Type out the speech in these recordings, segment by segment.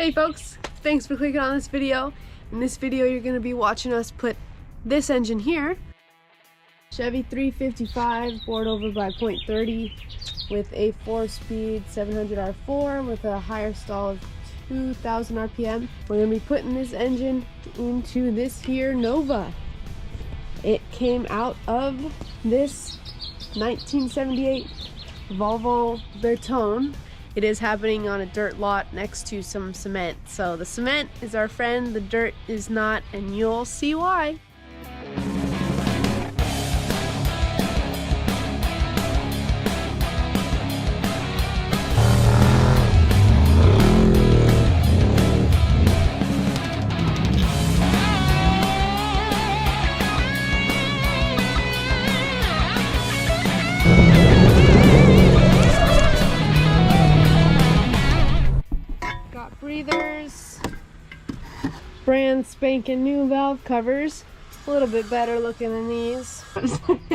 Hey folks, thanks for clicking on this video. In this video you're going to be watching us put this engine here, Chevy 355 bored over by 0.30 with a 4-speed 700 R4 with a higher stall of 2,000 RPM. We're going to be putting this engine into this here Nova. It came out of this 1978 Volvo Bertone. It is happening on a dirt lot next to some cement. So the cement is our friend, the dirt is not, and you'll see why. Breathers, brand spanking new valve covers, a little bit better looking than these. Alright,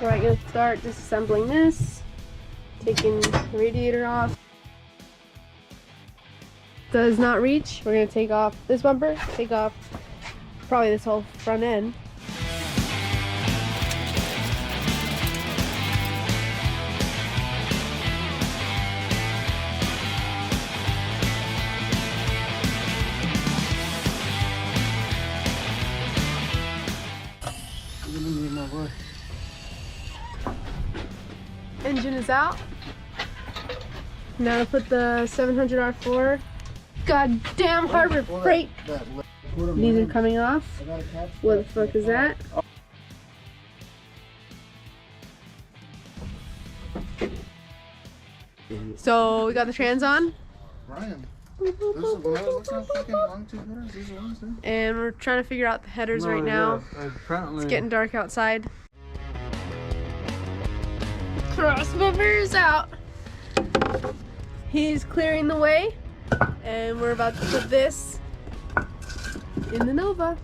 gonna start disassembling this, taking the radiator off. Does not reach. We're going to take off this bumper, take off probably this whole front end. Engine is out. Now to put the 700 R4. Goddamn Harbor Freight. These are coming off. What the fuck is that? So we got the trans on. And we're trying to figure out the headers right now. It's getting dark outside. Cross member's out. He's clearing the way. And we're about to put this in the Nova.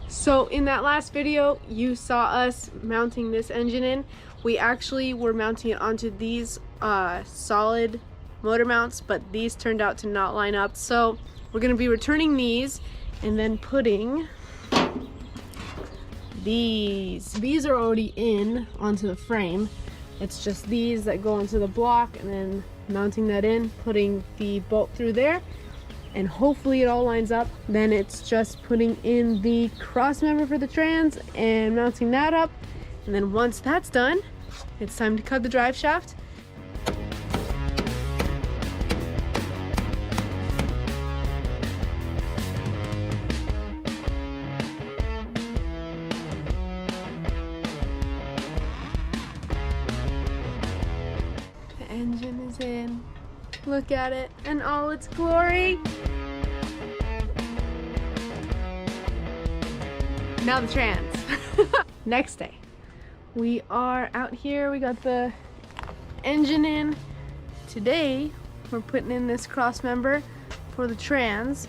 So in that last video, you saw us mounting this engine in. We actually were mounting it onto these solid motor mounts, but these turned out to not line up. So we're going to be returning these and then putting these. These are already in onto the frame. It's just these that go into the block and then mounting that in, putting the bolt through there, and hopefully it all lines up. Then it's just putting in the cross member for the trans and mounting that up. And then once that's done, it's time to cut the drive shaft. The engine is in. Look at it in all its glory. Now the trans. Next day. We are out here, we got the engine in. Today, we're putting in this cross member for the trans.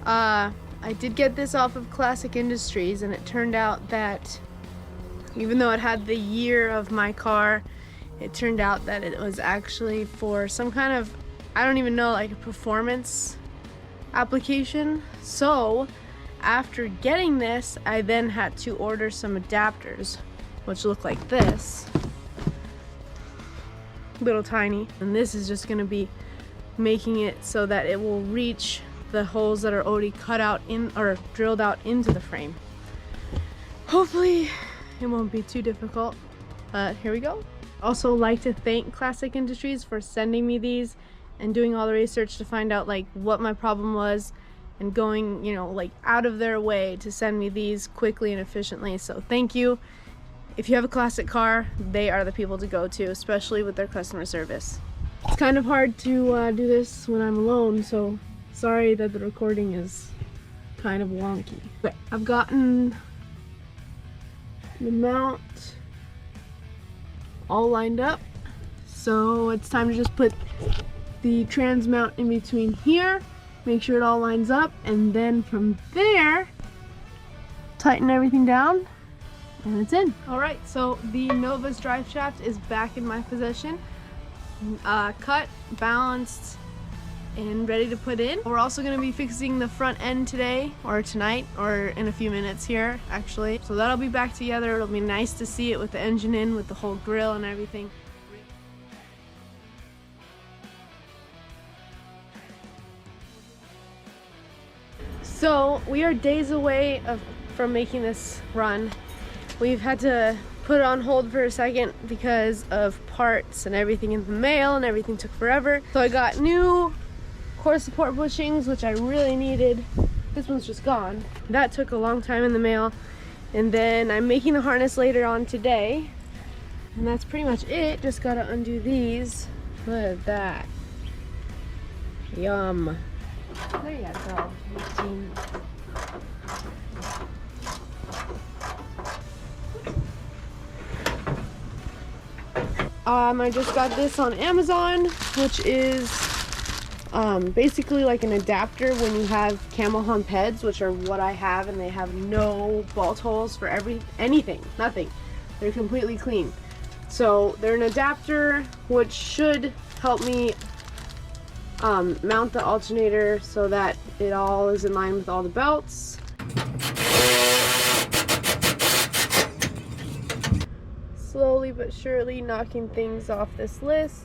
I did get this off of Classic Industries, and it turned out that even though it had the year of my car, it turned out that it was actually for some kind of, I don't even know, like a performance application. So, after getting this, I then had to order some adapters, which look like this, little tiny, and this is just going to be making it so that it will reach the holes that are already cut out in or drilled out into the frame. Hopefully it won't be too difficult, but here we go. Also like to thank Classic Industries for sending me these and doing all the research to find out like what my problem was and going, you know, like out of their way to send me these quickly and efficiently. So thank you. If you have a classic car, they are the people to go to, especially with their customer service. It's kind of hard to do this when I'm alone, so sorry that the recording is kind of wonky. But I've gotten the mount all lined up, so it's time to just put the trans mount in between here, make sure it all lines up, and then from there tighten everything down and it's in. Alright, so the Nova's drive shaft is back in my possession, cut, balanced, and ready to put in. We're also going to be fixing the front end today, or tonight, or in a few minutes here actually. So that'll be back together. It'll be nice to see it with the engine in, with the whole grill and everything. So we are days away from making this run. We've had to put it on hold for a second because of parts and everything in the mail, and everything took forever. So I got new core support bushings, which I really needed. This one's just gone. That took a long time in the mail. And then I'm making the harness later on today. And that's pretty much it. Just gotta undo these. Look at that. Yum. There you go. I just got this on Amazon, which is basically like an adapter when you have camel hump heads, which are what I have, and they have no bolt holes for anything, nothing. They're completely clean. So they're an adapter which should help me mount the alternator so that it all is in line with all the belts. Slowly but surely knocking things off this list.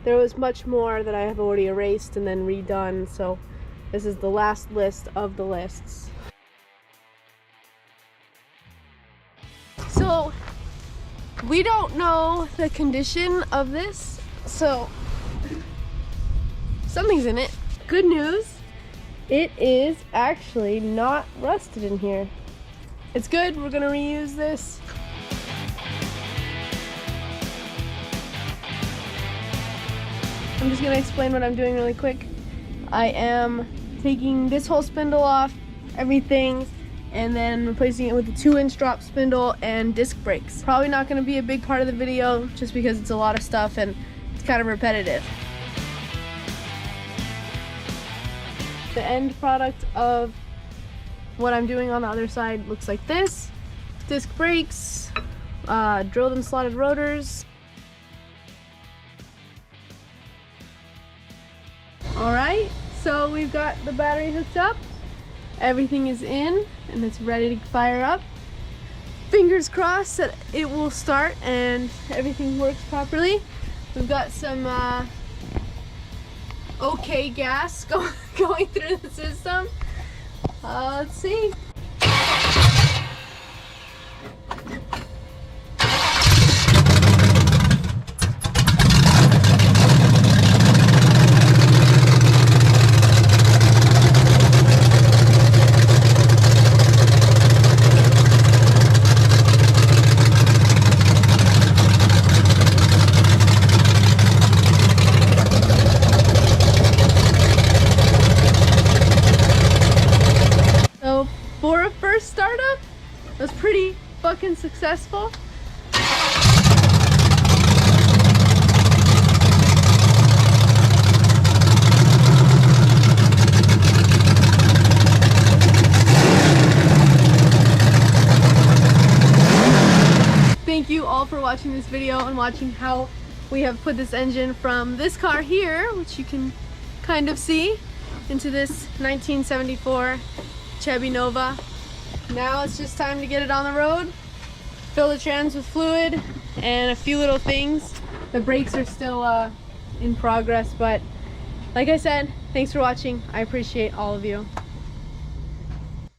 There was much more that I have already erased and then redone, so this is the last list of the lists. So we don't know the condition of this, so something's in it. Good news, it is actually not rusted in here. It's good, we're gonna reuse this. I'm just going to explain what I'm doing really quick. I am taking this whole spindle off, everything, and then replacing it with a 2-inch drop spindle and disc brakes. Probably not going to be a big part of the video just because it's a lot of stuff and it's kind of repetitive. The end product of what I'm doing on the other side looks like this. Disc brakes, drilled and slotted rotors. Alright, so we've got the battery hooked up, everything is in, and it's ready to fire up. Fingers crossed that it will start and everything works properly. We've got some okay gas going through the system. Let's see. For a first startup, it was pretty fucking successful. Thank you all for watching this video and watching how we have put this engine from this car here, which you can kind of see, into this 1974 Chevy Nova. Now it's just time to get it on the road, fill the trans with fluid, and a few little things. The brakes are still in progress, but like I said, thanks for watching. I appreciate all of you.